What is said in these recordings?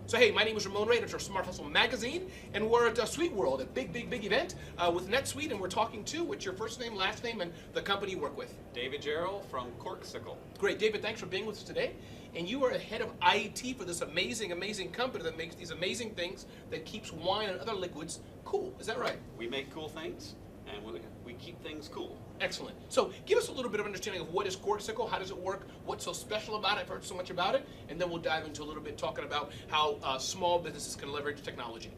So hey, my name is Ramon Ray, it's our Smart Hustle magazine, and we're at Suite World, a big event with NetSuite, and we're talking to, what's your first name, last name, and the company you work with? David Jarrell from Corkcicle. Great, David, thanks for being with us today. And you are a head of IT for this amazing company that makes these amazing things that keeps wine and other liquids cool. Is that right? We make cool things, and we keep things cool. Excellent. So give us a little bit of understanding of what is Corkcicle, how does it work, what's so special about it, I've heard so much about it, and then we'll dive into a little bit talking about how small businesses can leverage technology.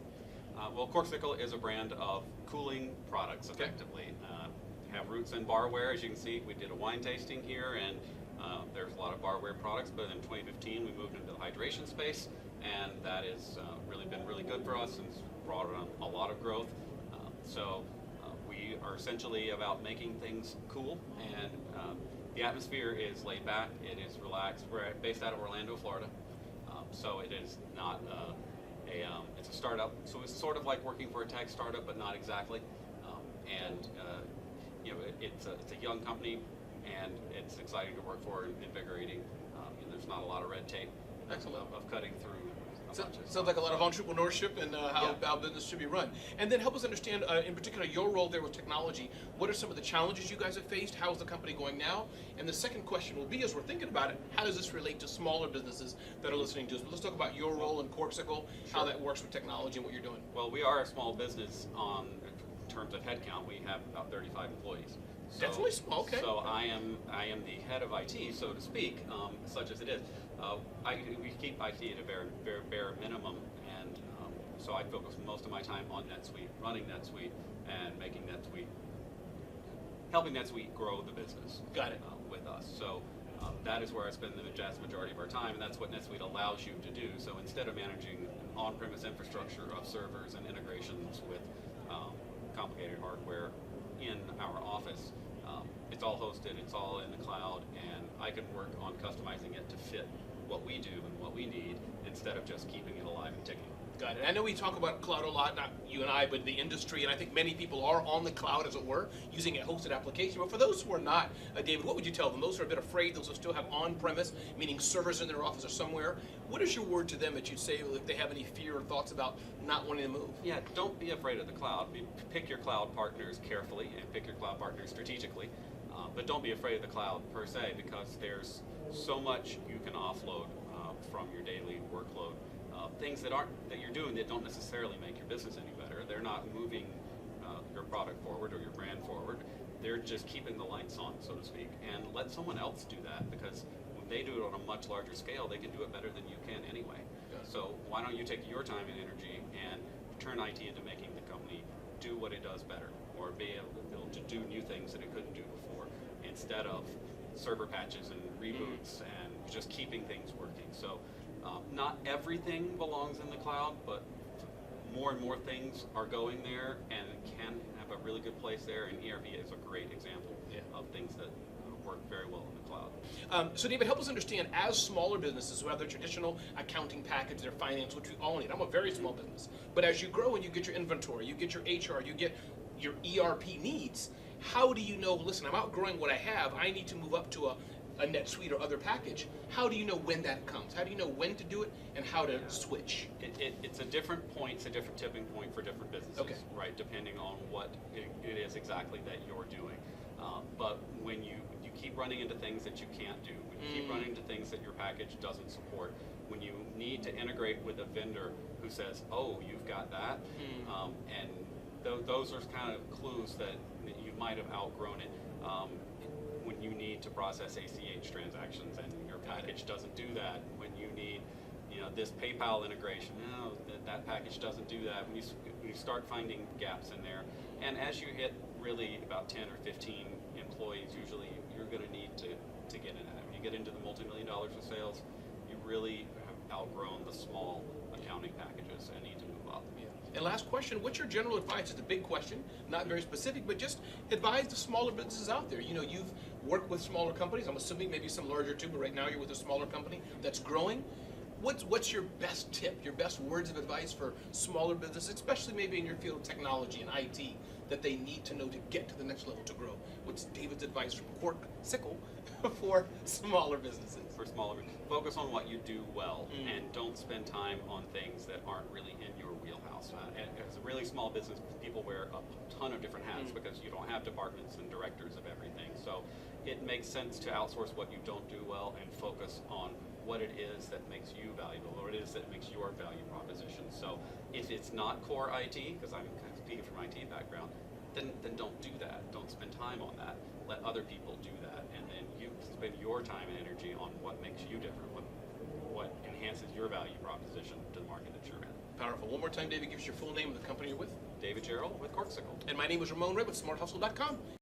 Well, Corkcicle is a brand of cooling products, effectively. Have roots in barware. As you can see, we did a wine tasting here, and there's a lot of barware products, but in 2015 we moved into the hydration space, and that has really been really good for us and brought on a lot of growth. We are essentially about making things cool, and the atmosphere is laid back, it is relaxed. We're based out of Orlando, Florida, so it is not it's a startup, so it's sort of like working for a tech startup, but not exactly. It's a young company, and it's exciting to work for and invigorating. And there's not a lot of red tape. Excellent. Of cutting through. Sounds like a lot of entrepreneurship and how business should be run. And then help us understand, in particular, your role there with technology. What are some of the challenges you guys have faced? How is the company going now? And the second question will be, as we're thinking about it, how does this relate to smaller businesses that are listening to us? But let's talk about your role in Corkcicle, how that works with technology and what you're doing. Well, we are a small business in terms of headcount. We have about 35 employees. Definitely small, okay. So I am the head of IT, so to speak, such as it is. We keep IT at a bare minimum, and so I focus most of my time on NetSuite, running NetSuite, and making NetSuite, helping NetSuite grow the business. Got it. With us. So that is where I spend the vast majority of our time, and that's what NetSuite allows you to do. So instead of managing an on-premise infrastructure of servers and integrations with complicated hardware in our office, it's all hosted, it's all in the cloud, and I can work on customizing it to fit what we do and what we need instead of just keeping it alive and ticking. Got it. I know we talk about cloud a lot, not you and I, but the industry, and I think many people are on the cloud, as it were, using a hosted application. But for those who are not, David, what would you tell them? Those who are a bit afraid, those who still have on-premise, meaning servers in their office or somewhere, what is your word to them that you'd say if they have any fear or thoughts about not wanting to move? Yeah, don't be afraid of the cloud. Pick your cloud partners carefully and pick your cloud partners strategically. But don't be afraid of the cloud per se, because there's so much you can offload from your daily workload. Things that you're doing that don't necessarily make your business any better. They're not moving your product forward or your brand forward. They're just keeping the lights on, so to speak. And let someone else do that, because when they do it on a much larger scale, they can do it better than you can anyway. Yeah. So why don't you take your time and energy and turn IT into making the company do what it does better, or be able to do new things that it couldn't do before, instead of server patches and reboots and just keeping things working. So not everything belongs in the cloud, but more and more things are going there and can have a really good place there, and ERP is a great example of things that work very well in the cloud. So David, help us understand, as smaller businesses who have their traditional accounting package, their finance, which we all need. I'm a very small business, but as you grow and you get your inventory, you get your HR, you get your ERP needs, how do you know, listen, I'm outgrowing what I have, I need to move up to a NetSuite or other package? How do you know when that comes? How do you know when to do it and how to switch? It's a different point, it's a different tipping point for different businesses, right? Depending on what it is exactly that you're doing. But when you keep running into things that you can't do, when you keep running into things that your package doesn't support, when you need to integrate with a vendor who says, oh, you've got that, and those are kind of clues that you might have outgrown it. When you need to process ACH transactions and your package doesn't do that, when you need this PayPal integration, no, that package doesn't do that. When you start finding gaps in there, and as you hit really about 10 or 15 employees, usually you're going to need to get in that. When you get into the multi-million dollars of sales, you really have outgrown the small accounting packages and need to move up. And last question, what's your general advice? It's a big question, not very specific, but just advise the smaller businesses out there. You know, you've worked with smaller companies, I'm assuming maybe some larger too, but right now you're with a smaller company that's growing. What's your best tip, your best words of advice for smaller businesses, especially maybe in your field of technology and IT, that they need to know to get to the next level to grow? What's David's advice from Corkcicle for smaller businesses? For smaller, focus on what you do well, and don't spend time on things that aren't really in your wheelhouse. As a really small business, people wear a ton of different hats because you don't have departments and directors of everything. So it makes sense to outsource what you don't do well and focus on what it is that makes you valuable, or what it is that makes your value proposition. So if it's not core IT, because I'm kind of speaking from IT background, then don't do that. Don't spend time on that. Let other people do that, and then you spend your time and energy on what makes you different, what enhances your value proposition to the market that you're in. Powerful. One more time, David, give us your full name of the company you're with. David Gerald with Corkcicle. And my name is Ramon Ray with SmartHustle.com.